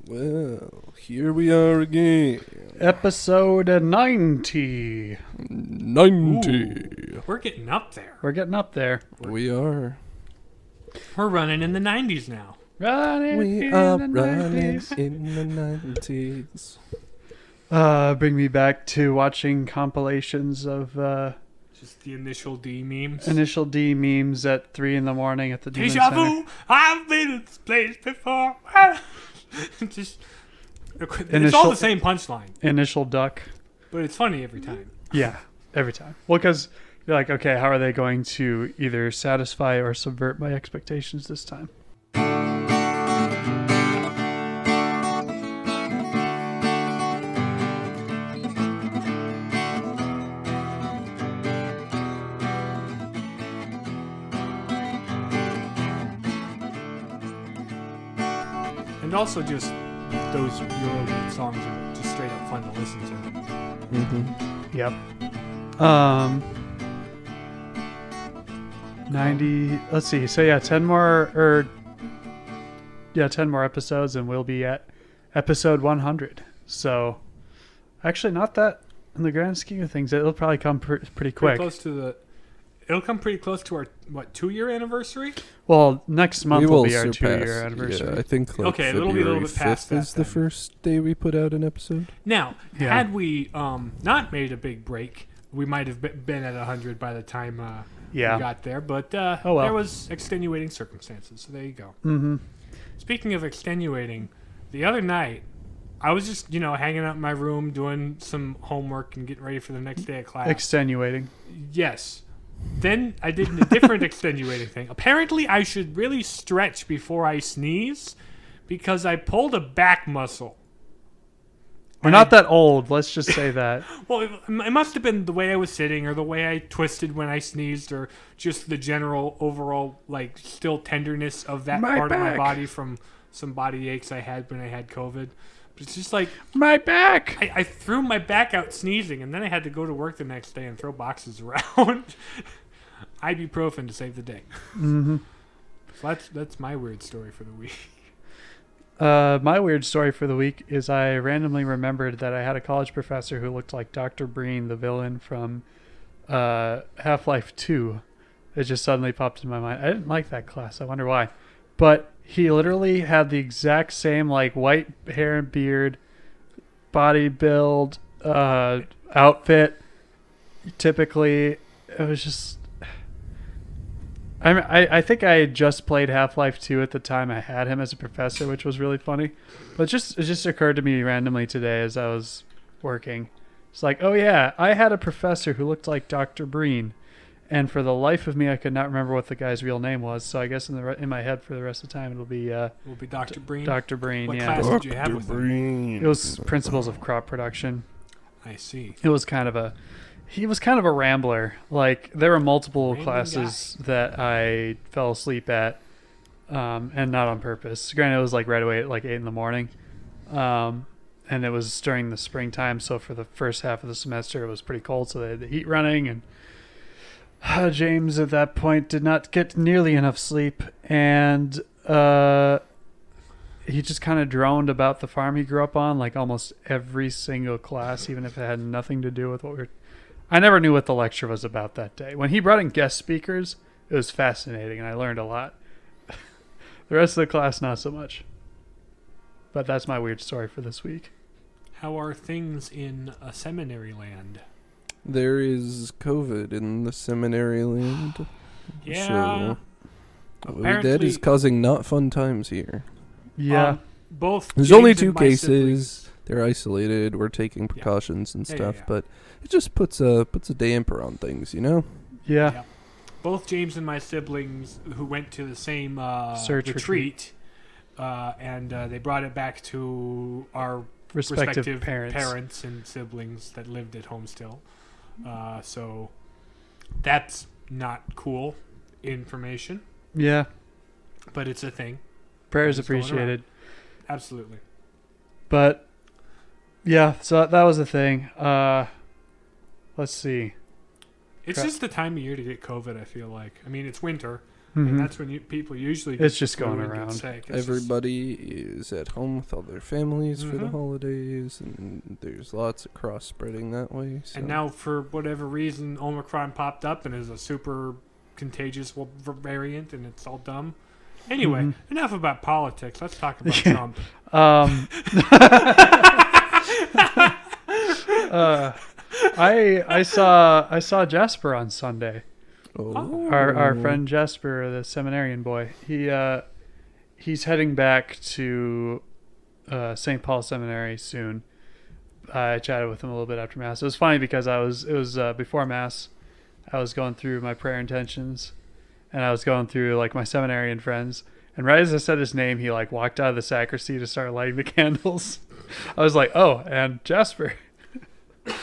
Well, here we are again. Episode 90. 90. Ooh, we're getting up there. We're getting up there. We are. We're running in the 90s now. Running We in are the running 90s. in the 90s. Bring me back to watching compilations of Just the initial D memes. Initial D memes at 3 in the morning at the Demon Deja Center. vu, I've been in this place before. Just, it's Initial- all the same punchline, Initial duck. but it's funny every time. Yeah, every time. Well, because you're like, okay, how are they going to either satisfy or subvert my expectations this time? And also just those Eurobeat songs are just straight up fun to listen to. Mm-hmm. Yep. 90, let's see. So yeah, 10 more 10 more episodes and we'll be at episode 100. So actually not that in the grand scheme of things. It'll probably come pretty quick. It'll come pretty close to our 2-year anniversary. Well, next month We will will be our surpass. 2-year anniversary. Yeah, I think like Okay, it'll be a February little bit past 5th that is the then. first day we put out an episode. Now, Yeah. had we not made a big break, we might have been at 100 by the time we got there. But well. there was extenuating circumstances, so there you go. Mm-hmm. Speaking of extenuating, the other night, I was just, hanging out in my room doing some homework and getting ready for the next day of class. Extenuating. Yes. Then I did a different extenuating thing. Apparently, I should really stretch before I sneeze because I pulled a back muscle. We're not that old. Let's just say that. Well, it must have been the way I was sitting or the way I twisted when I sneezed or just the general overall, still tenderness of that My part of my back. body from some body aches I had when I had COVID. But it's just like My back. I threw my back out sneezing, and then I had to go to work the next day and throw boxes around. Ibuprofen to save the day. Mm-hmm. So that's my weird story for the week. My weird story for the week is I randomly remembered that I had a college professor who looked like Dr. Breen, the villain from Half-Life 2. It just suddenly popped in my mind. I didn't like that class. I wonder why. But he literally had the exact same white hair and beard, body build, outfit. Typically, it was just... I think I had just played Half-Life 2 at the time I had him as a professor, which was really funny. But it just occurred to me randomly today as I was working. It's like, oh yeah, I had a professor who looked like Dr. Breen. And for the life of me, I could not remember what the guy's real name was. So I guess in my head for the rest of the time, it'll be Dr. Breen. Dr. Breen, What yeah. class did you have with him? Breen. It was Principles of Crop Production. I see. It was he was kind of a rambler. There were multiple Random classes that I fell asleep at, and not on purpose. Granted, it was right away at 8 in the morning, and it was during the springtime. So for the first half of the semester, it was pretty cold, so they had the heat running, and James at that point did not get nearly enough sleep, and he just kind of droned about the farm he grew up on, almost every single class, even if it had nothing to do with I never knew what the lecture was about that day. When he brought in guest speakers, it was fascinating, and I learned a lot. The rest of the class, not so much. But that's my weird story for this week. How are things in a seminary land? There is COVID in the seminary land. Yeah. So, that Apparently- is causing not fun times here. Yeah. Both. There's James only and 2 my cases. siblings- They're isolated. We're taking precautions and Yeah, stuff, yeah. but it just puts a damper on things, Yeah. Yeah. Both James and my siblings who went to the same Search retreat, and they brought it back to our Respective parents. parents. And siblings that lived at home still. So that's not cool information, Yeah. but it's a thing. Prayers It's going appreciated. Absolutely. But yeah, so that was the thing. Let's see. It's just the time of year to get COVID, I feel like. I mean, it's winter, And that's when people usually It's just going flu and get around. sick. It's Everybody is at home with all their families for the holidays, and there's lots of cross spreading that way. So. And now, for whatever reason, Omicron popped up and is a super contagious variant, and it's all dumb. Anyway, enough about politics. Let's talk about Trump. I saw Jasper on Sunday. Oh. Our friend Jasper, the seminarian boy. He's heading back to St. Paul Seminary soon. I chatted with him a little bit after Mass. It was funny because it was before Mass. I was going through my prayer intentions, and I was going through like my seminarian friends. And right as I said his name, he like walked out of the sacristy to start lighting the candles. I was like, "Oh, and Jasper."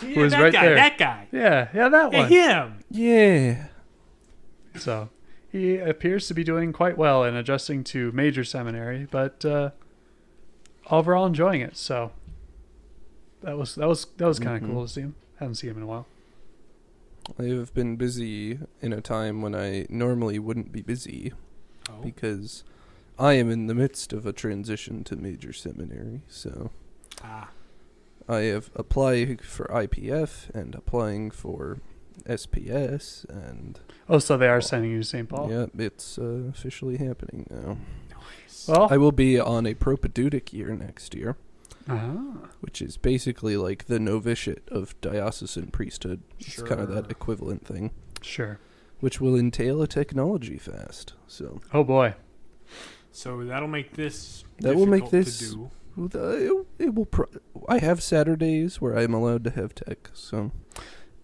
Yeah, was that right guy, there. That guy. Yeah, that one. Him. Yeah. So he appears to be doing quite well in adjusting to major seminary, but overall enjoying it. So that was kind of cool to see him. Haven't seen him in a while. I have been busy in a time when I normally wouldn't be busy because I am in the midst of a transition to major seminary. So I have applied for IPF and applying for SPS and So they are sending you to St. Paul. yeah, it's officially happening now. Nice. Well, I will be on a propedeutic year next year, uh-huh. which is basically like the novitiate of diocesan priesthood. It's kind of that equivalent thing, Sure. which will entail a technology fast. So Oh boy. So that'll make this That will make difficult this- to do. it will. I have Saturdays where I'm allowed to have tech, so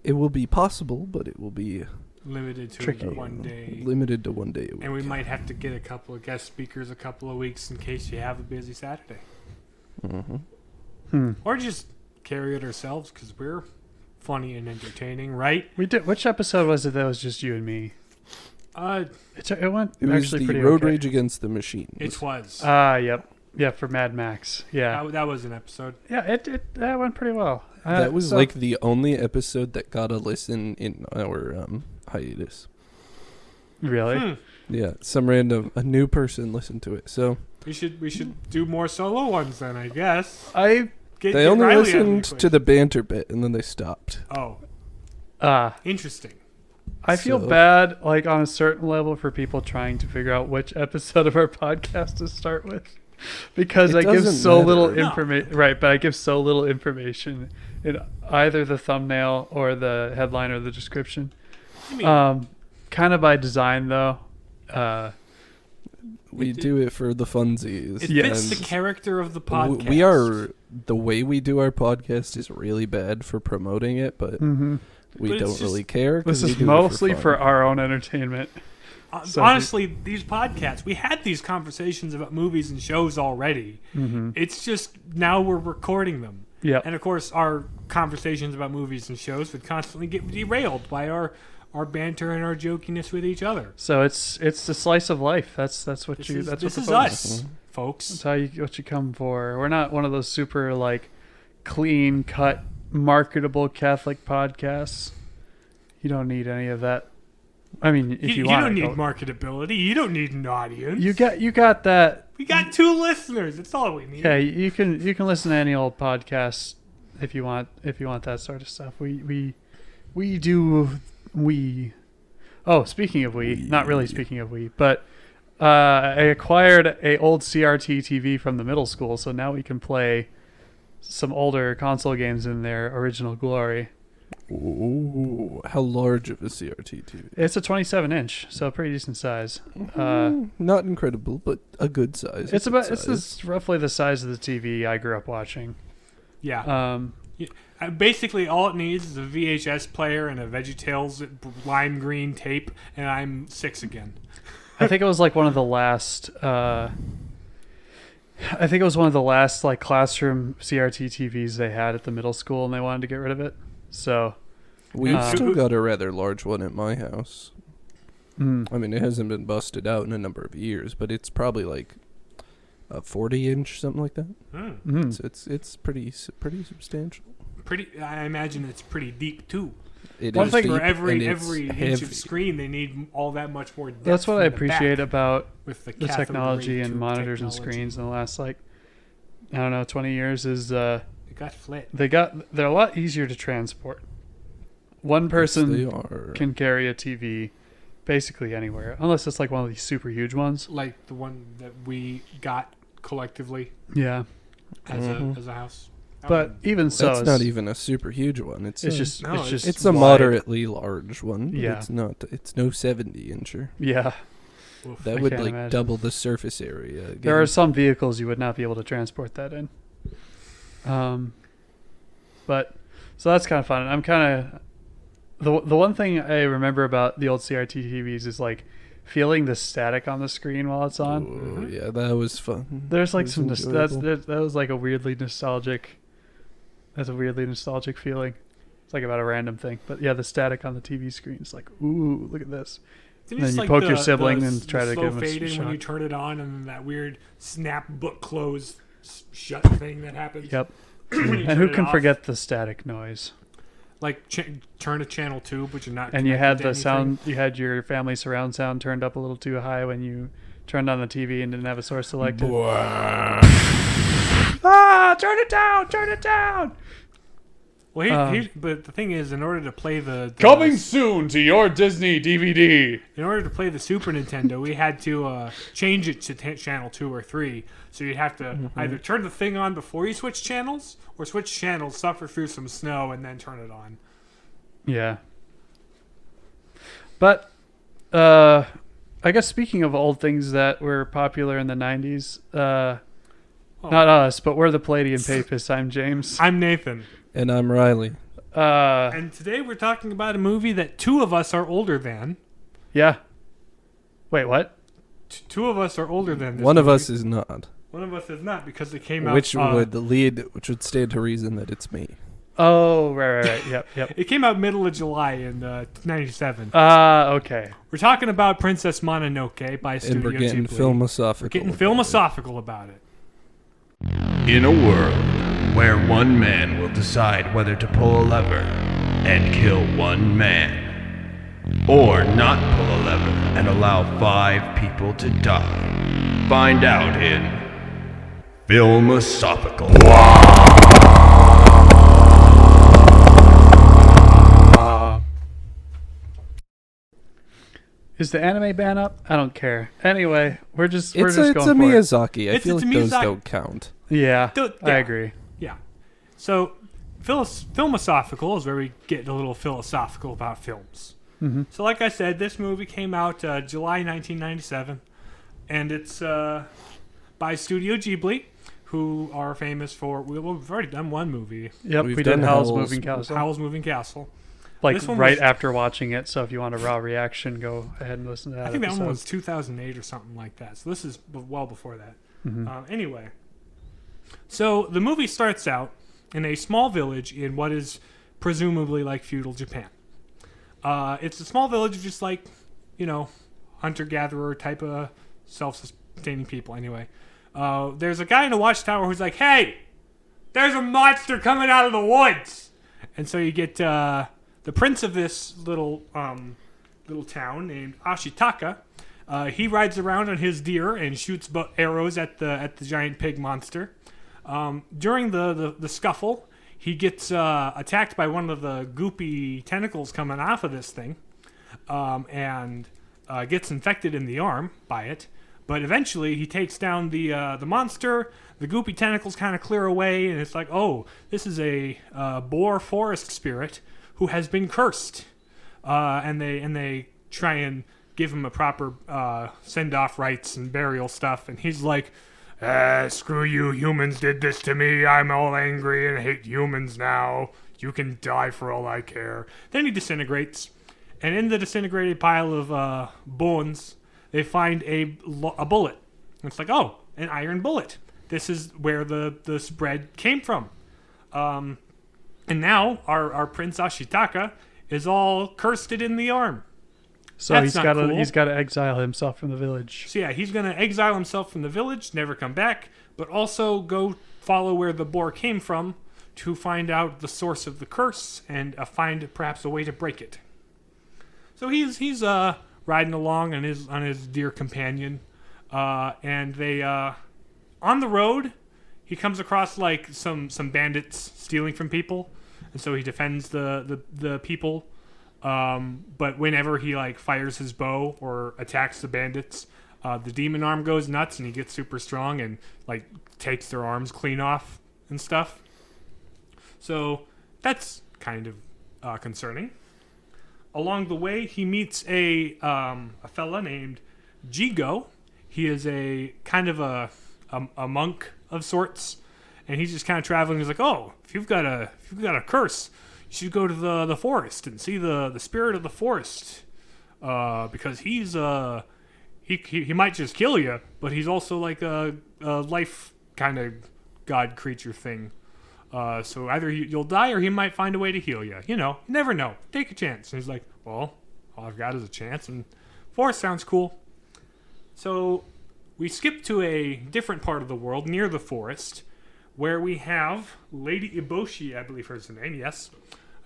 it will be possible, but it will be Limited to Tricky. one day. limited to one day a week. And we might have to get a couple of guest speakers a couple of weeks in case you have a busy Saturday. Or just carry it ourselves because we're funny and entertaining, right? We did. Which episode was it that was just you and me? It went It was actually the pretty Road okay. Rage Against the Machines. It was. Yep. Yeah, for Mad Max. Yeah. That was an episode. Yeah, that went pretty well. That was so- like the only episode that got a listen in our hiatus. Really? Yeah, a new person listened to it. So We should do more solo ones then, I guess. they Get only Riley out of the listened to equation. the banter bit, and then they stopped. Oh, interesting. I feel So- bad, like on a certain level, for people trying to figure out which episode of our podcast to start with, because It I give doesn't so little matter. No. information. Right, but I give so little information in either the thumbnail or the headline or the description. I mean, Kind of by design, though. We do it for the funsies. it yes. fits the character of the podcast. We are the way we do our podcast is really bad for promoting it, but we But it's don't just- really care. 'cause This we is do it mostly fun. for our own entertainment. So- Honestly, these podcasts, we had these conversations about movies and shows already. It's just now we're recording them. Yeah. And of course, our conversations about movies and shows would constantly get derailed by our banter and our jokiness with each other. So it's the slice of life. That's what This you. is, That's this what is the focus us, folks. That's what you come for. We're not one of those super like clean cut marketable Catholic podcasts. You don't need any of that. I mean, if you, You want don't it, need marketability. You don't need an audience. You got that. We got 2 listeners. That's all we need. Yeah, you can listen to any old podcast if you want that sort of stuff. We do. Oh, speaking of not really speaking of but I acquired a old CRT TV from the middle school, so now we can play some older console games in their original glory. Ooh, how large of a CRT TV? It's a 27-inch, so pretty decent size. Not incredible, but a good size. It's roughly the size of the TV I grew up watching. Yeah. Basically, all it needs is a VHS player and a VeggieTales lime green tape, and I'm 6 again. I think it was like one of the last. Like classroom CRT TVs they had at the middle school, and they wanted to get rid of it. So We've still got a rather large one at my house. I mm, mean, it hasn't been busted out in a number of years, but it's probably like a 40-inch, something like that. mm. It's pretty substantial. I imagine it's pretty deep too. It One is thing- deep For every and it's inch heavy. of screen, they need all that much more depth. That's what I from the back appreciate about with the the cathode technology ray and tube monitors and technology. screens in the last, like, I don't know, 20 years is It got flat. they're a lot easier to transport. One Yes, person they are. can carry a TV basically anywhere, unless it's like one of these super huge ones. Like the one that we got collectively Yeah, as Mhm. a house. but even so, That's not even a super huge one. It's it's a, just No, it's it's- just it's a wide. moderately large one. But Yeah. it's not. It's no 70-incher. Yeah, Oof. That I would can't like imagine. double the surface area. Again. there are some vehicles you would not be able to transport that in. But so that's kind of fun. I'm kind of the one thing I remember about the old CRT TVs is like feeling the static on the screen while it's on. Oh, Mhm. yeah, that was fun. There's like It was some enjoyable. that was like a weirdly nostalgic. That's a weirdly nostalgic feeling. It's like about a random thing, but yeah, the static on the TV screen is like, ooh, look at this. Didn't then it's you like poke your sibling and try the to slow give him a fade in when shock. you turn it on, and then that weird snap book close shut thing that happens. Yep. when you And turn who it can off. forget the static noise? Like turn to channel 2, but you're not. And you had connected the to sound. You had your family surround sound turned up a little too high when you turned on the TV and didn't have a source selected. Ah! Turn it down! Turn it down! Well, but the thing is, in order to play the soon to your Disney DVD. in order to play the Super Nintendo, we had to change it to channel 2 or 3. So you'd have to either turn the thing on before you switch channels, or switch channels, suffer through some snow, and then turn it on. Yeah. But, I guess speaking of old things that were popular in the 90s, not us, but we're the Palladian Papists. I'm James. I'm Nathan, And I'm Riley. and today we're talking about a movie that two of us are older than. Yeah. Wait, what? Two of us are older than this One of movie. us is not. One of us is not, because it came out. Which would stand to reason that it's me. Oh, right. Yep. It came out middle of July in '97. Okay. We're talking about Princess Mononoke by Studio And we're getting Ghibli. philosophical. We're getting about philosophical about it. In a world where one man will decide whether to pull a lever and kill one man, or not pull a lever and allow 5 people to die, find out in Philosophical. Is the anime ban up? I don't care. Anyway, we're just It's going a for it. Miyazaki. I It's feel a like those Miyazaki. don't count. Yeah, Yeah. I agree. Yeah. So, philosophical is where we get a little philosophical about films. Mm-hmm. So, like I said, this movie came out July 1997, and it's by Studio Ghibli, who are famous for. We've already done one movie, Yep, We've we did done Howl's Howl's- Moving Castle. Howl's Moving Castle. Like This one right was- after watching it, so if you want a raw reaction, go ahead and listen to that I think that episode. one was 2008 or something like that. So this is well before that. Mhm. Anyway, so the movie starts out in a small village in what is presumably like feudal Japan. It's a small village of just like, hunter-gatherer type of self-sustaining people. Anyway, there's a guy in a watchtower who's like, "Hey, there's a monster coming out of the woods," and so you get the prince of this little town named Ashitaka. He rides around on his deer and shoots arrows at the giant pig monster. During the scuffle, he gets attacked by one of the goopy tentacles coming off of this thing, and gets infected in the arm by it. But eventually, he takes down the monster. The goopy tentacles kind of clear away, and it's like, oh, this is a boar forest spirit who has been cursed. And they try and give him a proper send-off rites and burial stuff, and he's like, screw you, humans did this to me, I'm all angry and hate humans now, you can die for all I care. Then he disintegrates, and in the disintegrated pile of bones, they find a bullet. And it's like, oh, an iron bullet. This is where the spread came from. And now our Prince Ashitaka is all cursed in the arm. So That's he's not got cool. to exile himself from the village. So yeah, he's going to exile himself from the village, never come back, but also go follow where the boar came from to find out the source of the curse and find perhaps a way to break it. So he's riding along on his dear companion, and they on the road he comes across like some bandits stealing from people, and so he defends the people. But whenever he like fires his bow or attacks the bandits, the demon arm goes nuts and he gets super strong and like takes their arms clean off and stuff. So that's kind of concerning. Along the way, he meets a fella named Jigo. He is a kind of a monk of sorts, and he's just kind of traveling. He's like, oh, if you've got a curse, you should go to the forest and see the spirit of the forest, because he's he might just kill you, but he's also like a life kind of god creature thing. So either you'll die or he might find a way to heal you. You know, you never know. Take a chance. And he's like, well, all I've got is a chance, and forest sounds cool. So we skip to a different part of the world near the forest, where we have Lady Eboshi, I believe her name, yes.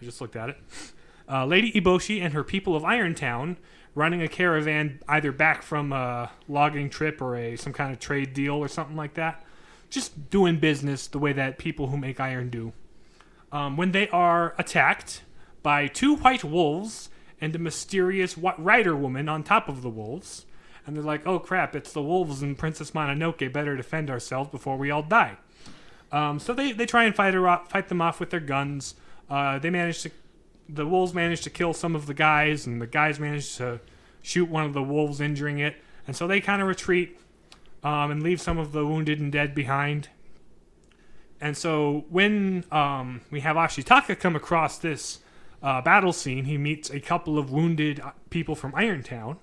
I just looked at it. Lady Eboshi and her people of Irontown running a caravan either back from a logging trip or some kind of trade deal or something like that. Just doing business the way that people who make iron do. When they are attacked by 2 white wolves and a mysterious rider woman on top of the wolves. And they're like, oh crap, it's the wolves and Princess Mononoke, better defend ourselves before we all die. So they try and fight them off with their guns. The wolves manage to kill some of the guys, and the guys manage to shoot one of the wolves, injuring it. And so they kind of retreat and leave some of the wounded and dead behind. And so when we have Ashitaka come across this battle scene, he meets a couple of wounded people from Irontown.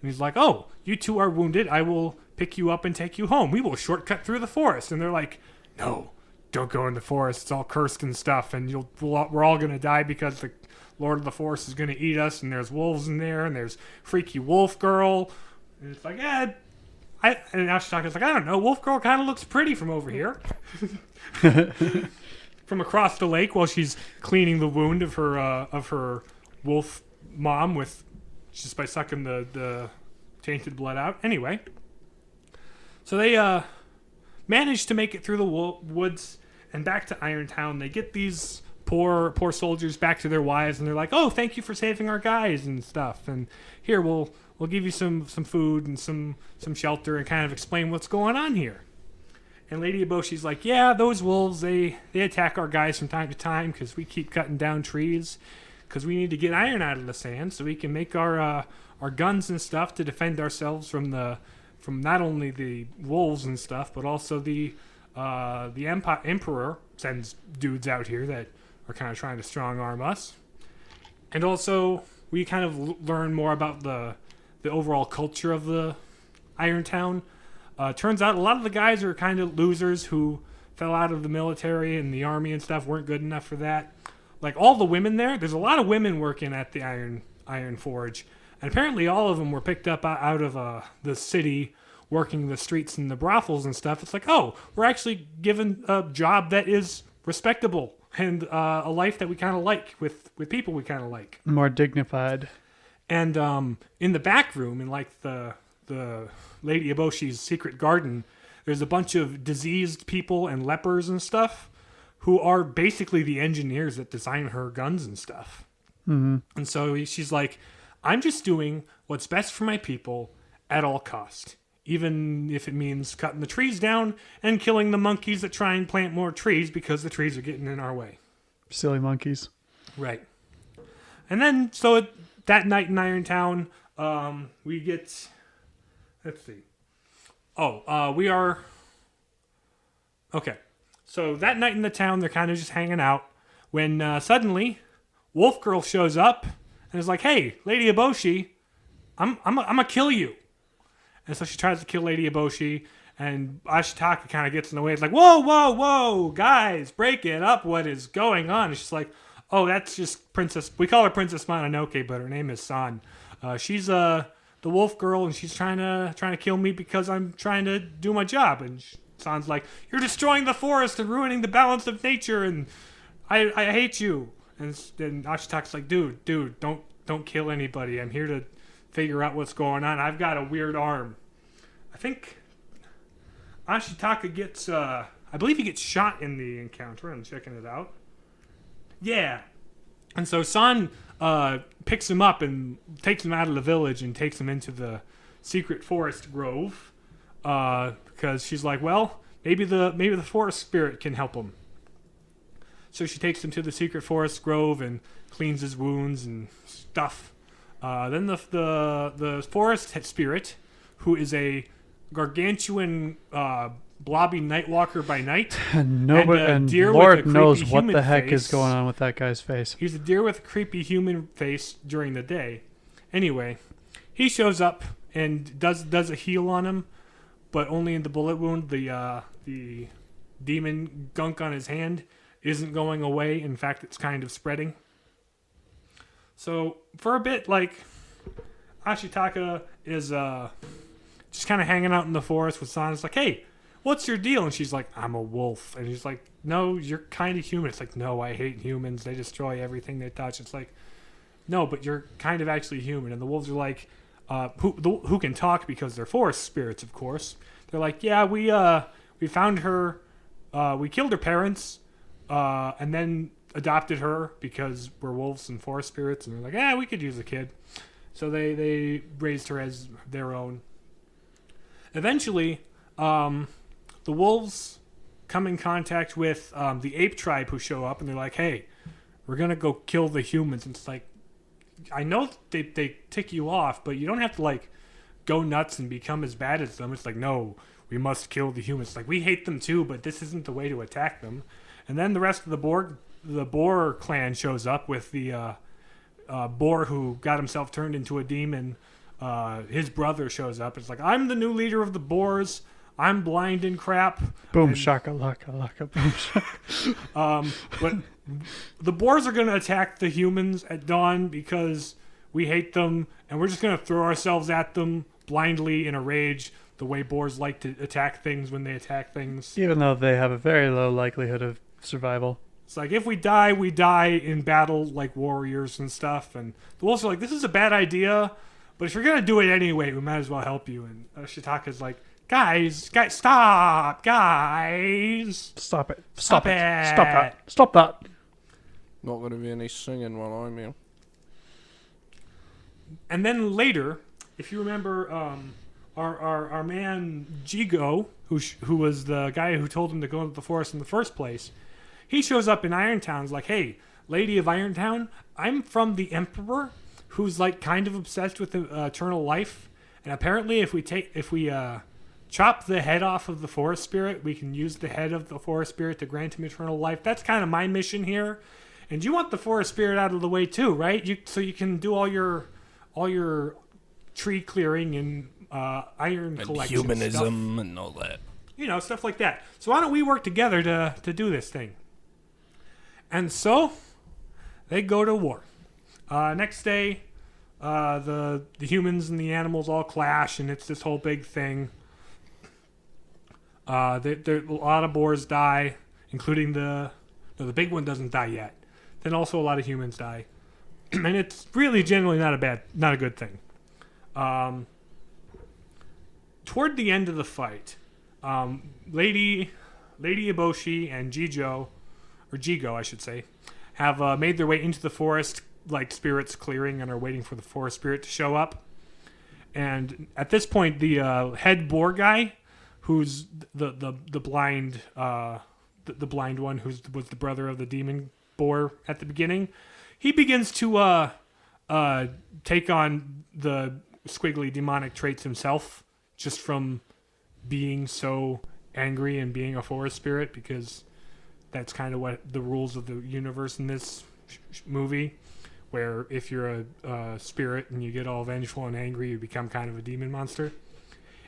And he's like, oh, you two are wounded. I will pick you up and take you home. We will shortcut through the forest. And they're like, no, don't go in the forest. It's all cursed and stuff. And we're all going to die because the Lord of the Forest is going to eat us. And there's wolves in there. And there's freaky wolf girl. And it's like, and Ashitaka's like, I don't know. Wolf girl kind of looks pretty from over here. From across the lake while she's cleaning the wound of her wolf mom just by sucking the tainted blood out. Anyway, so they manage to make it through the woods and back to Irontown. They get these poor soldiers back to their wives, and they're like, "Oh, thank you for saving our guys and stuff. And here we'll give you some food and some shelter and kind of explain what's going on here." And Lady Eboshi's like, "Yeah, those wolves they attack our guys from time to time because we keep cutting down trees." Because we need to get iron out of the sand so we can make our guns and stuff to defend ourselves from not only the wolves and stuff, but also the Emperor sends dudes out here that are kind of trying to strong arm us. And also we kind of learn more about the overall culture of the Irontown. Turns out a lot of the guys are kind of losers who fell out of the military and the army and stuff, weren't good enough for that. Like all the women there's a lot of women working at the Iron Forge, and apparently all of them were picked up out of the city, working the streets and the brothels and stuff. It's like, oh, we're actually given a job that is respectable and a life that we kind of like with people we kind of like, more dignified. And in the back room, in like the Lady Eboshi's secret garden, there's a bunch of diseased people and lepers and stuff, who are basically the engineers that design her guns and stuff. Mm-hmm. And so she's like, I'm just doing what's best for my people at all cost, even if it means cutting the trees down and killing the monkeys that try and plant more trees because the trees are getting in our way. Silly monkeys. Right. And then, so that night in Irontown, we get, let's see. We are, okay. So that night in the town, they're kind of just hanging out when suddenly Wolf Girl shows up and is like, "Hey, Lady Eboshi, I'm gonna kill you." And so she tries to kill Lady Eboshi, and Ashitaka kind of gets in the way. It's like, "Whoa, guys, break it up! What is going on?" And she's like, "Oh, that's just Princess. We call her Princess Mononoke, but her name is San. She's the Wolf Girl, and she's trying to kill me because I'm trying to do my job." And San's like, "You're destroying the forest and ruining the balance of nature, and I hate you. And then Ashitaka's like, dude, don't kill anybody. I'm here to figure out what's going on. I've got a weird arm. I think Ashitaka gets, I believe he gets shot in the encounter. I'm checking it out. Yeah. And so San picks him up and takes him out of the village and takes him into the secret forest grove. Because she's like, well, maybe the forest spirit can help him. So she takes him to the secret forest grove and cleans his wounds and stuff. Then the forest spirit, who is a gargantuan blobby nightwalker by night, and deer Lord with a knows creepy what human the heck face. is going on with that guy's face. He's a deer with a creepy human face during the day. Anyway, he shows up and does a heal on him, but only in the bullet wound. The demon gunk on his hand isn't going away. In fact, it's kind of spreading. So for a bit, like, Ashitaka is just kind of hanging out in the forest with San. It's like, hey, what's your deal? And she's like, I'm a wolf. And he's like, no, you're kind of human. It's like, no, I hate humans. They destroy everything they touch. It's like, no, but you're kind of actually human. And the wolves are like, who can talk because they're forest spirits, of course. They're like, yeah, we found her, we killed her parents, and then adopted her because we're wolves and forest spirits. And they're like, yeah, we could use a kid. So they raised her as their own. Eventually, the wolves come in contact with the ape tribe who show up, and they're like, hey, we're going to go kill the humans. And it's like, I know they tick you off, but you don't have to, like, go nuts and become as bad as them. It's like, no, we must kill the humans. It's like, we hate them too, but this isn't the way to attack them. And then the rest of the boar clan shows up with the boar who got himself turned into a demon. His brother shows up. It's like, I'm the new leader of the boars. I'm blind and crap. Boom, and, shaka, laka, laka, boom, shaka. But the boars are going to attack the humans at dawn because we hate them, and we're just going to throw ourselves at them blindly in a rage, the way boars like to attack things when they attack things. Even though they have a very low likelihood of survival. It's like, if we die, we die in battle like warriors and stuff. And the wolves are like, this is a bad idea, but if you're going to do it anyway, we might as well help you. And Shitaka's like, guys, stop, guys. Stop it. Stop Stop it. it. Stop that. Stop that. Not going to be any singing while I'm here. And then later, if you remember, our man Jigo, who was the guy who told him to go into the forest in the first place, he shows up in Irontown. He's like, hey, Lady of Irontown, I'm from the Emperor, who's like kind of obsessed with eternal life. And apparently, if we chop the head off of the forest spirit, we can use the head of the forest spirit to grant him eternal life. That's kind of my mission here. And you want the forest spirit out of the way too, right? So you can do all your tree clearing and iron And collection humanism stuff. and all that. You know, stuff like that. So why don't we work together to do this thing? And so they go to war. Next day, the humans and the animals all clash, and it's this whole big thing. A lot of boars die, including the big one doesn't die yet. Then also a lot of humans die, and it's really generally not a good thing. Toward the end of the fight, Lady Eboshi and Jigo, I should say, have made their way into the forest like spirits clearing and are waiting for the forest spirit to show up. And at this point, the head boar guy, who's the blind the blind one, who was the brother of the demon boar at the beginning, he begins to take on the squiggly demonic traits himself, just from being so angry and being a forest spirit, because that's kind of what the rules of the universe in this movie, where if you're a spirit and you get all vengeful and angry, you become kind of a demon monster.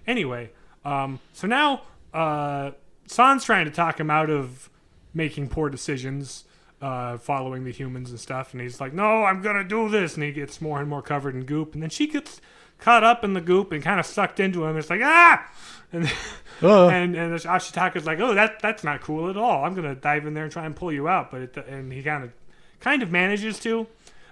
Anyway, so now San's trying to talk him out of making poor decisions, following the humans and stuff, and he's like, no, I'm gonna do this, and he gets more and more covered in goop, and then she caught up in the goop and kind of sucked into him. It's like, ah! And and Ashitaka's like, oh, that's not cool at all. I'm going to dive in there and try and pull you out. And he kind of manages to.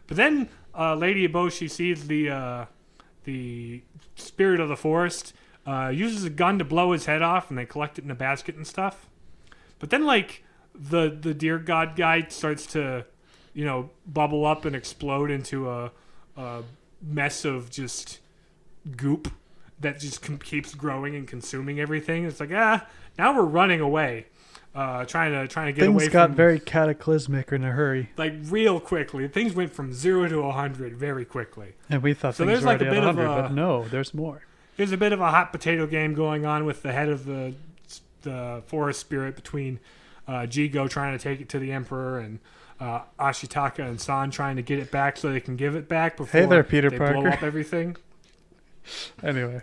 But then Lady Eboshi sees the spirit of the forest, uses a gun to blow his head off, and they collect it in a basket and stuff. But then, like, the deer god guy starts to, bubble up and explode into a mess of just goop that just keeps growing and consuming everything. It's like, now we're running away, trying to get away. Things got very cataclysmic in a hurry, like real quickly. Things went from 0 to 100 very quickly. And we thought so things there's were like a already bit at 100, of but no, there's more. There's a bit of a hot potato game going on with the head of the forest spirit between Jigo trying to take it to the Emperor and Ashitaka and San trying to get it back so they can give it back before hey there, Peter they Parker. blow up everything. Anyway,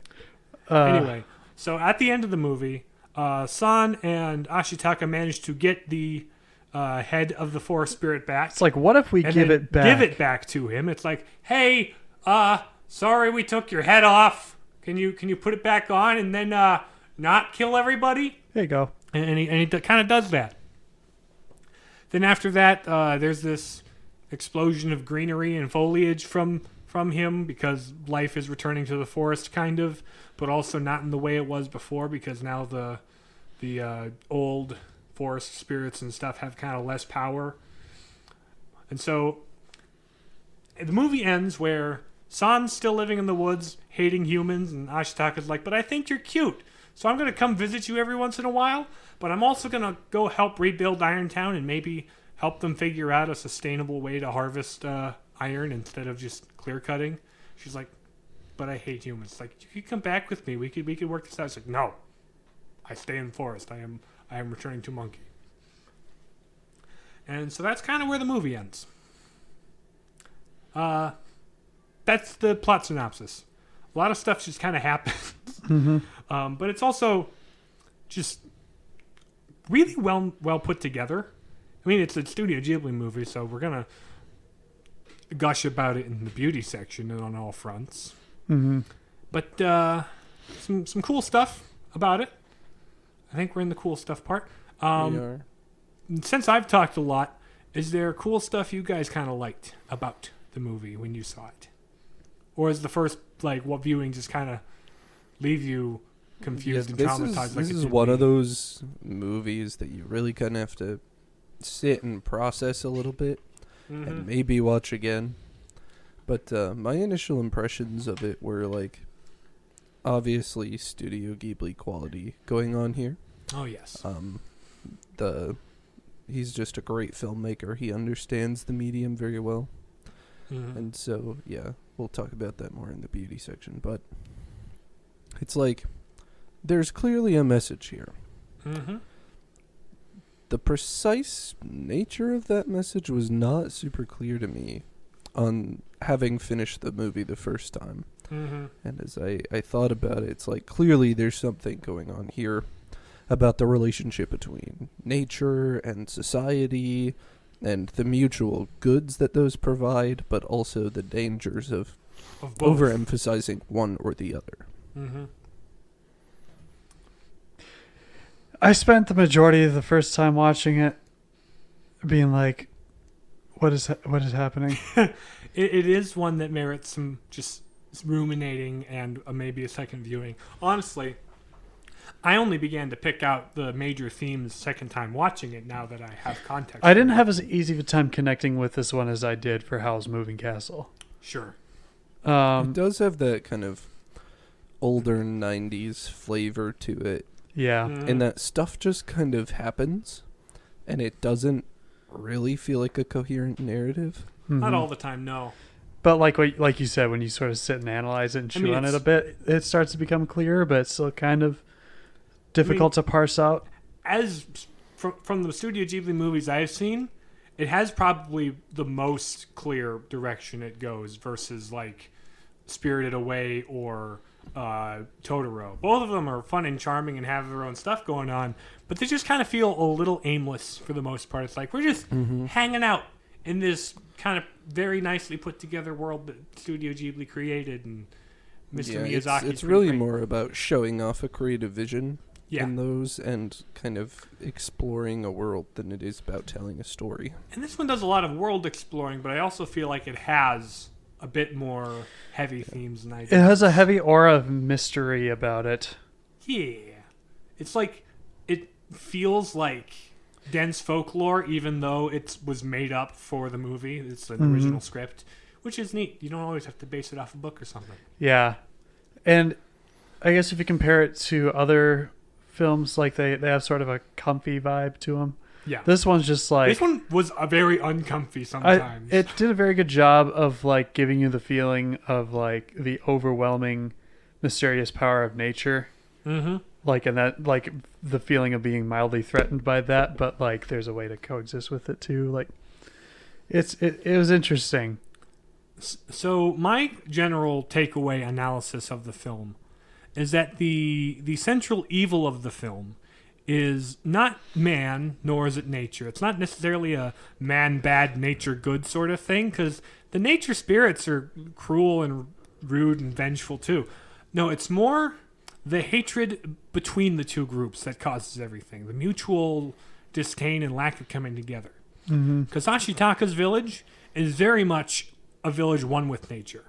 so at the end of the movie, San and Ashitaka managed to get the head of the forest spirit back. It's like, what if we give it back? Give it back to him. It's like, hey, sorry we took your head off. Can you put it back on and then not kill everybody? There you go. And he kind of does that. Then after that, there's this explosion of greenery and foliage from him because life is returning to the forest, kind of, but also not in the way it was before because now the old forest spirits and stuff have kind of less power. And so the movie ends where San's still living in the woods, hating humans, and Ashitaka's like, but I think you're cute, so I'm going to come visit you every once in a while, but I'm also going to go help rebuild Irontown and maybe help them figure out a sustainable way to harvest iron instead of just clear cutting. She's like, but I hate humans. Like, you could come back with me. We could work this out. She's like, no, I stay in the forest. I am returning to Monkey. And so that's kind of where the movie ends. That's the plot synopsis. A lot of stuff just kind of happens. Mm-hmm. But it's also just really well put together. I mean, it's a Studio Ghibli movie, so we're going to gush about it in the beauty section and on all fronts. Mm-hmm. But some cool stuff about it. I think we're in the cool stuff part. We are. Since I've talked a lot, is there cool stuff you guys kind of liked about the movie when you saw it? Or is the first what viewing just kind of leave you confused and traumatized? This is one of those movies that you really kind of have to sit and process a little bit and maybe watch again. But my initial impressions of it were obviously Studio Ghibli quality going on here. Oh yes. He's just a great filmmaker. He understands the medium very well. Mm-hmm. And so, yeah, we'll talk about that more in the beauty section. But it's there's clearly a message here. Mm-hmm. The precise nature of that message was not super clear to me on having finished the movie the first time. Mm-hmm. And as I thought about it, it's clearly there's something going on here about the relationship between nature and society and the mutual goods that those provide, but also the dangers of overemphasizing one or the other. Mm-hmm. I spent the majority of the first time watching it being like, what is happening? It is one that merits some just ruminating and maybe a second viewing. Honestly, I only began to pick out the major themes second time watching it now that I have context. I didn't have as easy of a time connecting with this one as I did for Howl's Moving Castle. Sure. It does have that kind of older 90s flavor to it. Yeah. Mm-hmm. And that stuff just kind of happens, and it doesn't really feel like a coherent narrative. Mm-hmm. Not all the time, no. But like you said, when you sort of sit and analyze it and chew on it a bit, it starts to become clearer, but it's still kind of difficult to parse out. As from the Studio Ghibli movies I've seen, it has probably the most clear direction it goes versus Spirited Away or Totoro. Both of them are fun and charming and have their own stuff going on, but they just kind of feel a little aimless for the most part. It's we're just hanging out in this kind of very nicely put together world that Studio Ghibli created, and Mr. Yeah, Miyazaki. it's really more about showing off a creative vision in those and kind of exploring a world than it is about telling a story. And this one does a lot of world exploring, but I also feel like it has a bit more heavy themes than I do. It has a heavy aura of mystery about it. Yeah. It's like, it feels like dense folklore, even though it was made up for the movie. It's an original script, which is neat. You don't always have to base it off a book or something. Yeah. And I guess if you compare it to other films, like they have sort of a comfy vibe to them. Yeah. This one's just like... This one was a very uncomfy sometimes. It did a very good job of like giving you the feeling of like the overwhelming, mysterious power of nature. Mm-hmm. Like, and that, like, the feeling of being mildly threatened by that, but like there's a way to coexist with it too. Like, it was interesting. So my general takeaway analysis of the film is that the central evil of the film is not man, nor is it nature. It's not necessarily a man bad, nature good sort of thing, because the nature spirits are cruel and rude and vengeful too. No, it's more the hatred between the two groups that causes everything. The mutual disdain and lack of coming together. Because Ashitaka's village is very much a village one with nature.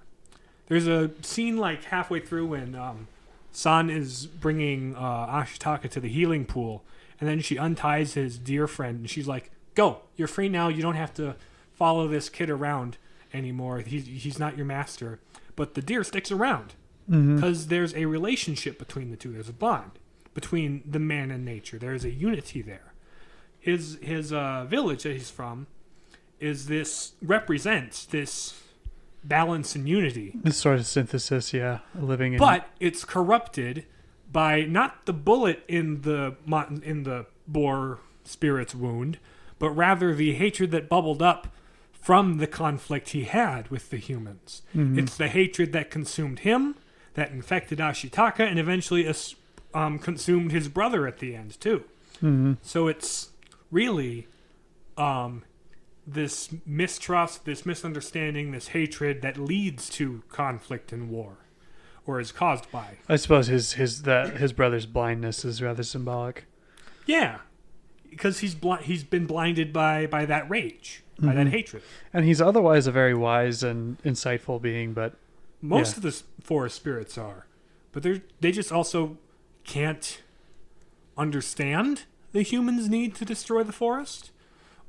There's a scene like halfway through when San is bringing Ashitaka to the healing pool, and then she unties his deer friend, and she's like, "Go, you're free now. You don't have to follow this kid around anymore. He's not your master." But the deer sticks around because there's a relationship between the two. There's a bond between the man and nature. There's a unity there. His village that he's from represents this balance and unity. This sort of synthesis, living in... But it's corrupted by not the bullet in the boar spirit's wound, but rather the hatred that bubbled up from the conflict he had with the humans. It's the hatred that consumed him, that infected Ashitaka, and eventually consumed his brother at the end too. So it's really this mistrust, this misunderstanding, this hatred that leads to conflict and war, or is caused by. I suppose his brother's blindness is rather symbolic. Yeah, because he's been blinded by that rage, by that hatred. And he's otherwise a very wise and insightful being, but most of the forest spirits are, but they just also can't understand the humans' need to destroy the forest,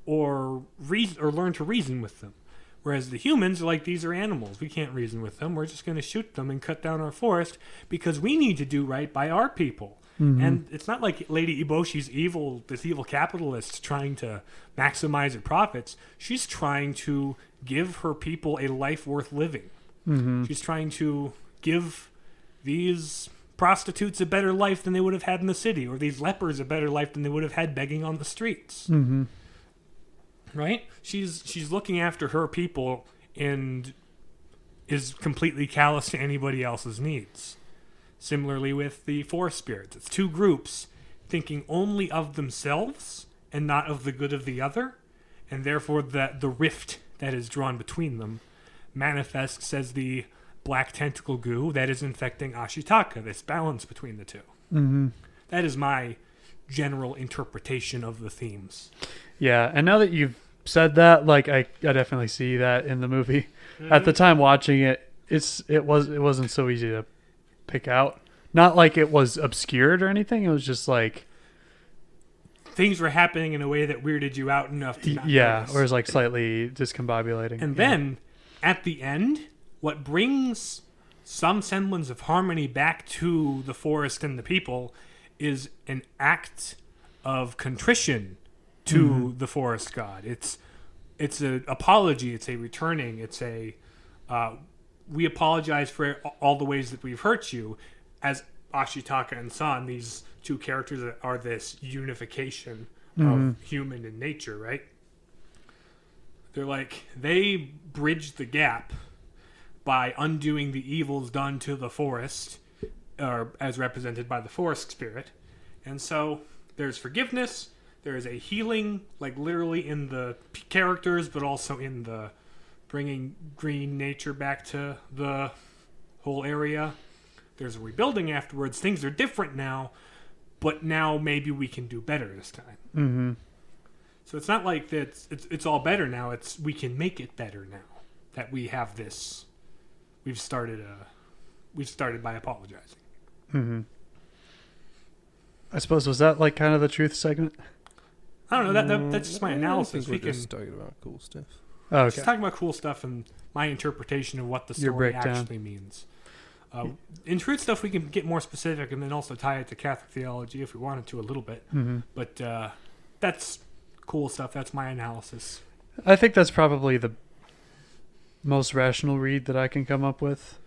or learn to reason with them. Whereas the humans are like, these are animals. We can't reason with them. We're just going to shoot them and cut down our forest because we need to do right by our people. And it's not like Lady Iboshi's this evil capitalist trying to maximize her profits. She's trying to give her people a life worth living. She's trying to give these prostitutes a better life than they would have had in the city, or these lepers a better life than they would have had begging on the streets. Right? She's looking after her people and is completely callous to anybody else's needs. Similarly with the forest spirits. It's two groups thinking only of themselves and not of the good of the other, and therefore the rift that is drawn between them manifests as the black tentacle goo that is infecting Ashitaka, this balance between the two. That is my general interpretation of the themes. Yeah, and now that you've said that, like I definitely see that in the movie. At the time watching it, it wasn't so easy to pick out. Not like it was obscured or anything. It was just like things were happening in a way that weirded you out enough to not notice. Or it was like slightly discombobulating. And then at the end, what brings some semblance of harmony back to the forest and the people is an act of contrition to the forest god. It's an apology. It's a returning. It's a we apologize for all the ways that we've hurt you, as Ashitaka and San, these two characters that are this unification of human and nature, right? They're like, they bridged the gap by undoing the evils done to the forest, or as represented by the forest spirit. And so there's forgiveness, there is a healing, like literally in the characters, but also in the bringing green nature back to the whole area. There's a rebuilding afterwards. Things are different now, but now maybe we can do better this time. Mm-hmm. So it's not like that. It's all better now. It's we can make it better now that we have this. We've started by apologizing. Mm-hmm. I suppose, was that like kind of the truth segment? I don't know. That's just my analysis. We're just talking about cool stuff. Oh, okay. Just talking about cool stuff and my interpretation of what the Your story breakdown. actually means. In truth stuff, we can get more specific and then also tie it to Catholic theology if we wanted to a little bit. Mm-hmm. But that's cool stuff. That's my analysis. I think that's probably the most rational read that I can come up with.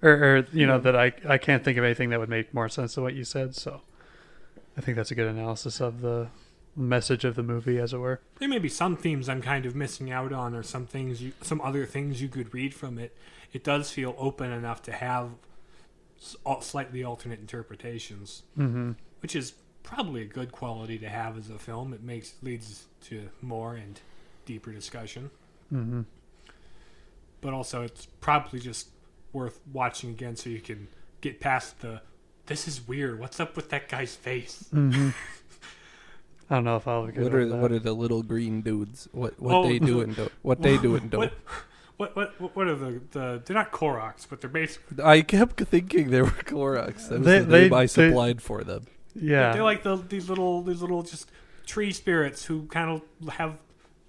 Or you know, that I can't think of anything that would make more sense than what you said, so I think that's a good analysis of the message of the movie, as it were. There may be some themes I'm kind of missing out on, or some other things you could read from it. It does feel open enough to have slightly alternate interpretations, Mm-hmm. which is probably a good quality to have as a film. It leads to more and deeper discussion. Mm-hmm. But also, it's probably just worth watching again so you can get past this is weird. What's up with that guy's face? Mm-hmm. I don't know if I'll get What are the little green dudes? What they doing? What they doing? What are the? They're not Koroks, but they're basically. I kept thinking they were Koroks. That was They- the name I they- supplied for them. Yeah. They're like these little just tree spirits who kind of have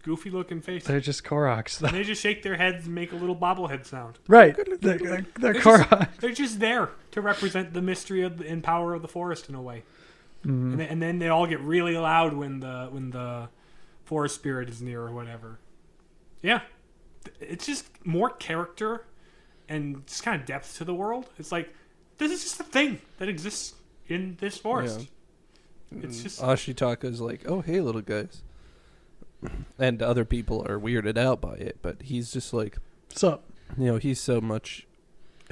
goofy looking faces. They're just Koroks. And they just shake their heads and make a little bobblehead sound. Right. They're Koroks. They're just there to represent the mystery and power of the forest in a way. Mm-hmm. And then they all get really loud when the forest spirit is near or whatever. Yeah, it's just more character and just kind of depth to the world. It's like this is just a thing that exists in this forest. Yeah. It's just Ashitaka's like, oh hey little guys, and other people are weirded out by it, but he's just like, So, he's so much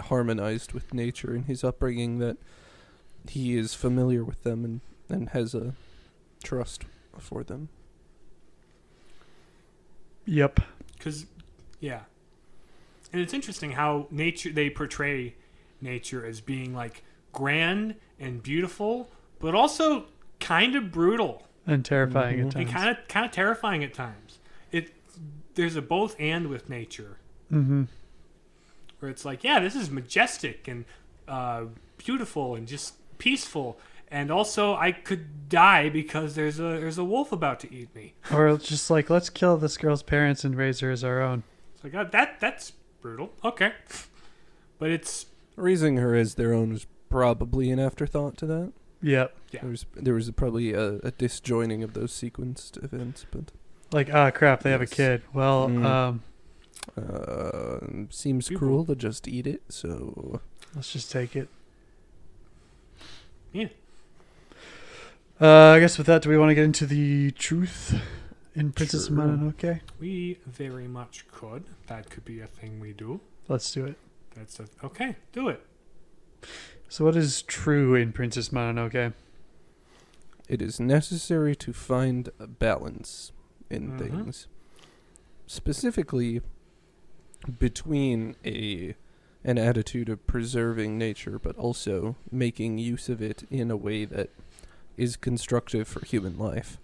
harmonized with nature in his upbringing that he is familiar with them and has a trust for them. yep. because, yeah, and it's interesting how they portray nature as being like grand and beautiful, but also kind of brutal And terrifying at and times. kind of terrifying at times. There's a both and with nature. Mm-hmm. Where it's like, yeah, this is majestic and beautiful and just peaceful, and also I could die because there's a wolf about to eat me. Or it's just like, let's kill this girl's parents and raise her as our own. It's like that's brutal. Okay, but it's Raising her as their own was probably an afterthought to that. Yep. yeah. There was probably a disjoining of those sequenced events, but Like, crap, they have a Yes. kid. Well, seems People- cruel to just eat it, so let's just take it. Yeah. I guess with that, do we want to get into the truth in Princess Sure. Mononoke? We very much could. That could be a thing we do. Let's do it. Okay. Do it. So what is true in Princess Mononoke? it is necessary to find a balance in Mhm. things, specifically between an attitude of preserving nature, but also making use of it in a way that is constructive for human life.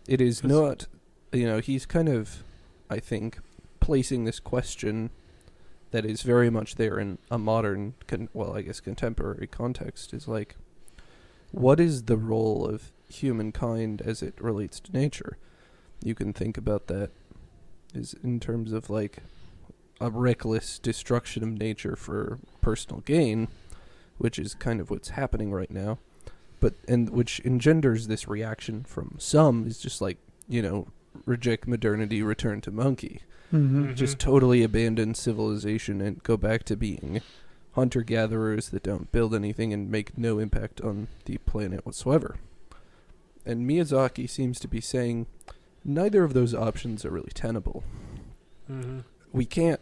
It is not, he's kind of, I think, placing this question that is very much there in a modern, contemporary context, is like, what is the role of humankind as it relates to nature? You can think about that is in terms of like a reckless destruction of nature for personal gain, which is kind of what's happening right now, and which engenders this reaction from some is just like, reject modernity, return to monkey. Mm-hmm. Just totally abandon civilization and go back to being hunter-gatherers that don't build anything and make no impact on the planet whatsoever. And Miyazaki seems to be saying neither of those options are really tenable. Mm-hmm. We can't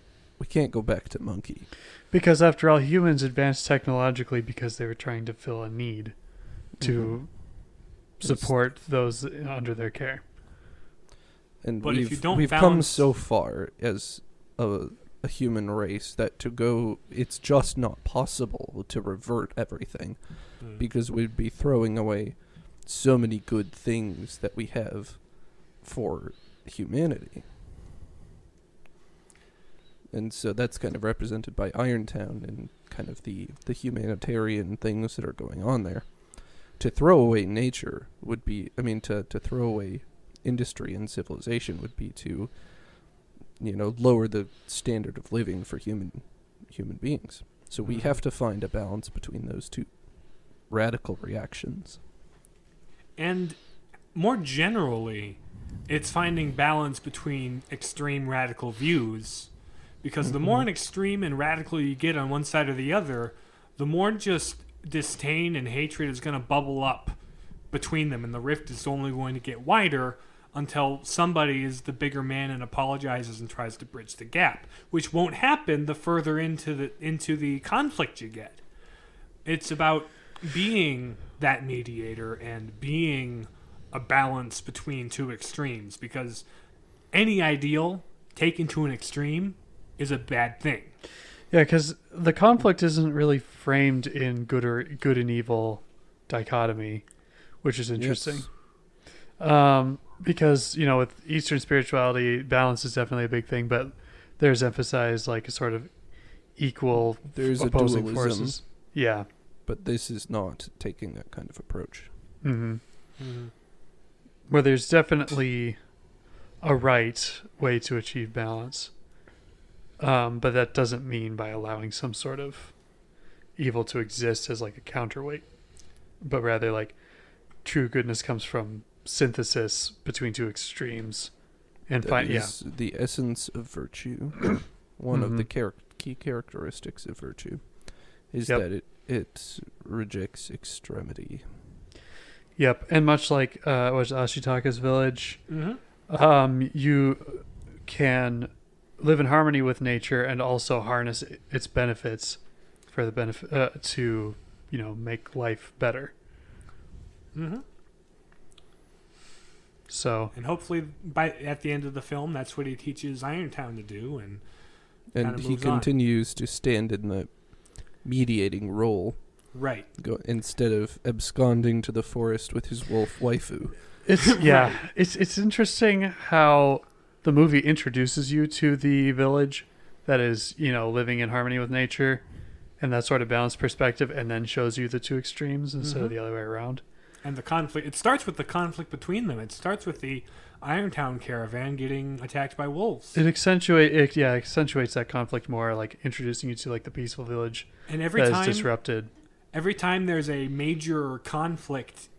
go back to monkey. Because after all, humans advanced technologically because they were trying to fill a need to support those under their care. And But if you don't we've come balance- so far as a a human race that it's just not possible to revert everything, because we'd be throwing away so many good things that we have for humanity. And so that's kind of represented by Irontown and kind of the humanitarian things that are going on there. To throw away nature would be, to throw away industry and civilization would be to, lower the standard of living for human beings. So we have to find a balance between those two radical reactions. And more generally, it's finding balance between extreme radical views. Because the more an extreme and radical you get on one side or the other, the more just disdain and hatred is going to bubble up between them, and the rift is only going to get wider until somebody is the bigger man and apologizes and tries to bridge the gap, which won't happen the further into the conflict you get. It's about being that mediator and being a balance between two extremes, because any ideal taken to an extreme is a bad thing. Yeah, because the conflict isn't really framed in good and evil dichotomy, which is interesting. Yes. Because, with Eastern spirituality, balance is definitely a big thing, but there's emphasized like a sort of equal opposing forces. Yeah. But this is not taking that kind of approach. Mm-hmm. Mm-hmm. Where there's definitely a right way to achieve balance. But that doesn't mean by allowing some sort of evil to exist as like a counterweight, but rather like true goodness comes from synthesis between two extremes, and the essence of virtue. One of the key characteristics of virtue is that it rejects extremity. Yep, and much like was Ashitaka's village, you can live in harmony with nature and also harness its benefits for the benefit to make life better. So, and hopefully at the end of the film, that's what he teaches Irontown to do, and he continues to stand in the mediating role, right? Instead of absconding to the forest with his wolf waifu. It's it's interesting how the movie introduces you to the village that is, living in harmony with nature and that sort of balanced perspective, and then shows you the two extremes instead of the other way around. And the conflict, it starts with the conflict between them. It starts with the Irontown caravan getting attacked by wolves. It accentuates that conflict more, like introducing you to like the peaceful village and every time is disrupted. Every time there's a major conflict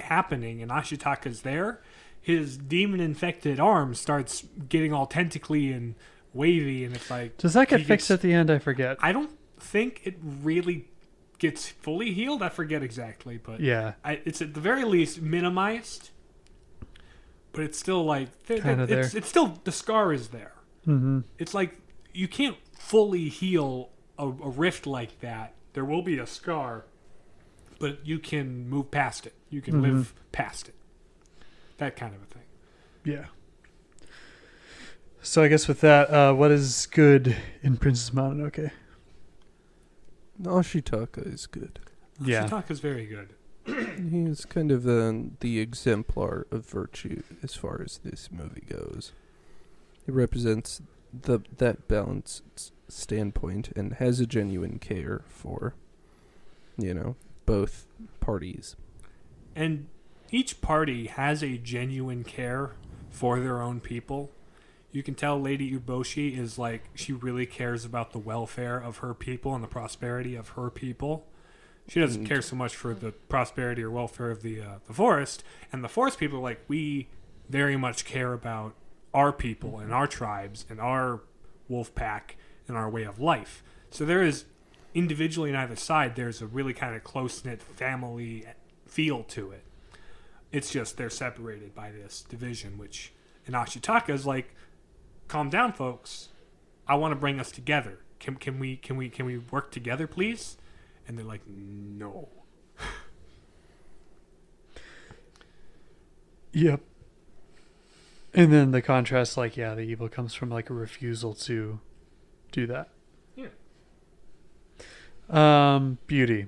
happening and Ashitaka's there, his demon-infected arm starts getting all tentacly and wavy, and it's like... Does that get fixed at the end? I forget. I don't think it really gets fully healed. I forget exactly, but yeah, it's at the very least minimized, but it's still like... It's still... The scar is there. Mm-hmm. It's like you can't fully heal a rift like that. There will be a scar, but you can move past it. You can live past it. That kind of a thing. Yeah. So I guess with that, what is good in Princess Mononoke? Ashitaka is good. Yeah. Ashitaka is very good. He is kind of the exemplar of virtue as far as this movie goes. He represents that balanced standpoint and has a genuine care for, both parties. And each party has a genuine care for their own people. You can tell Lady Uboshi is like, she really cares about the welfare of her people and the prosperity of her people. She doesn't care so much for the prosperity or welfare of the forest. And the forest people are like, we very much care about our people and our tribes and our wolf pack and our way of life. So there is, individually on either side, there's a really kind of close-knit family feel to it. It's just they're separated by this division, which in Ashitaka is like, calm down, folks. I want to bring us together. Can we work together, please? And they're like, no. Yep. And then the contrast, like, the evil comes from like a refusal to do that. Yeah. Beauty.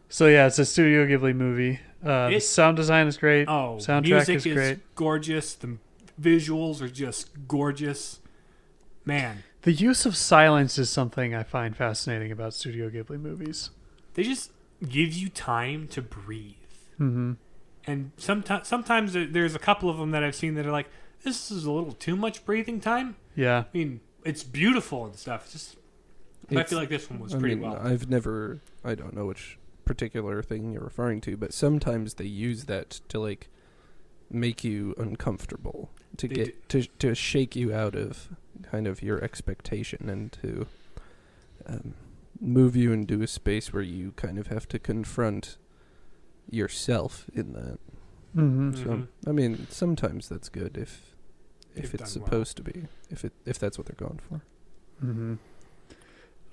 So yeah, it's a Studio Ghibli movie. The sound design is great. Oh, soundtrack music is great. Gorgeous. The visuals are just gorgeous. Man, The use of silence is something I find fascinating about Studio Ghibli movies. they just give you time to breathe. Mm-hmm. And sometimes there's a couple of them that I've seen that are like, this is a little too much breathing time. Yeah. I mean, it's beautiful and stuff. I feel like this one was pretty well. I don't know which particular thing you're referring to, but sometimes they use that to like make you uncomfortable, to shake you out of kind of your expectation and to move you into a space where you kind of have to confront yourself in that. Mm-hmm. So I mean, sometimes that's good if If it's done supposed to be, if that's what they're going for. Mm-hmm.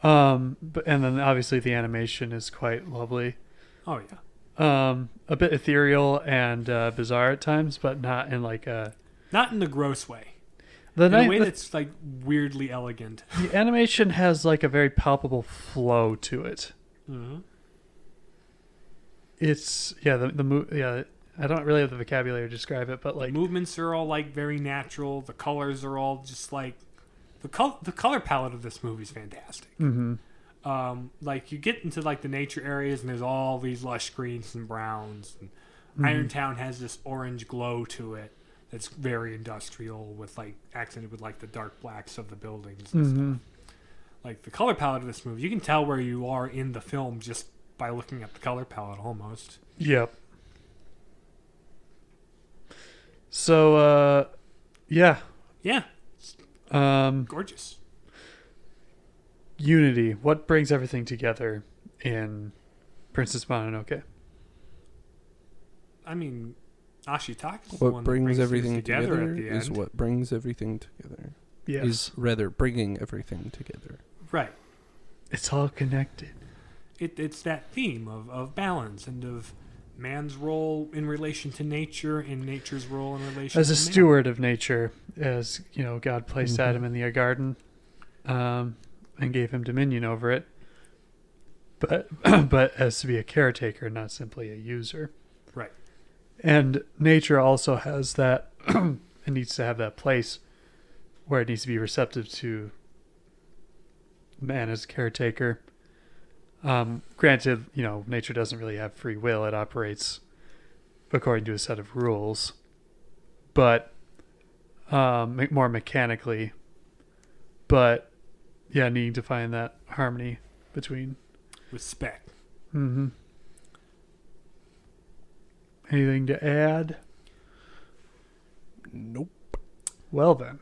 And then obviously the animation is quite lovely. Oh yeah. A bit ethereal and bizarre at times, but not in like a Not in the gross way. in a way that's like weirdly elegant. The animation has like a very palpable flow to it. Mm-hmm. It's I don't really have the vocabulary to describe it, but like The movements are all like very natural. The colors are all just like the color palette of this movie is fantastic. Mm-hmm. Like you get into like the nature areas and there's all these lush greens and browns. And Mm-hmm. Irontown has this orange glow to it that's very industrial, with like accented with like the dark blacks of the buildings and Mm-hmm. stuff. Like the color palette of this movie, you can tell where you are in the film just by looking at the color palette almost. Yep. So yeah. Yeah, gorgeous. Unity. What brings everything together in Princess Mononoke? I mean, Ashitaka's the What one brings that everything things together together at the is end. what brings everything together. Yes. Is rather bringing everything together. Right. It's all connected. It's that theme of balance and of man's role in relation to nature and nature's role in relation As to a man. steward of nature, as you know, God placed Mhm. Adam in the garden, and gave him dominion over it. But but as to be a caretaker, not simply a user. Right. And nature also has that. It needs to have that place where it needs to be receptive to man as a caretaker. Granted, you know, nature doesn't really have free will. It operates according to a set of rules, but more mechanically. But yeah, needing to find that harmony between. Respect. Mm-hmm. Anything to add? Nope. Well then,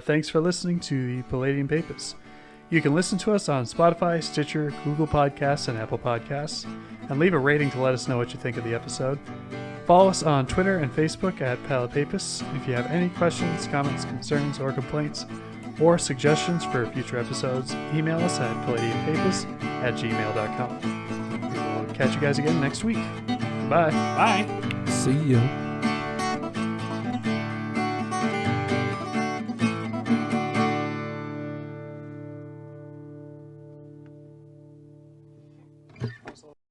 thanks for listening to the Palladium Papers. You can listen to us on Spotify, Stitcher, Google Podcasts, and Apple Podcasts, and leave a rating to let us know what you think of the episode. Follow us on Twitter and Facebook at Palapapus. If you have any questions, comments, concerns, or complaints, or suggestions for future episodes, email us at palladiumpapers@gmail.com. We will catch you guys again next week. Bye. Bye. See ya.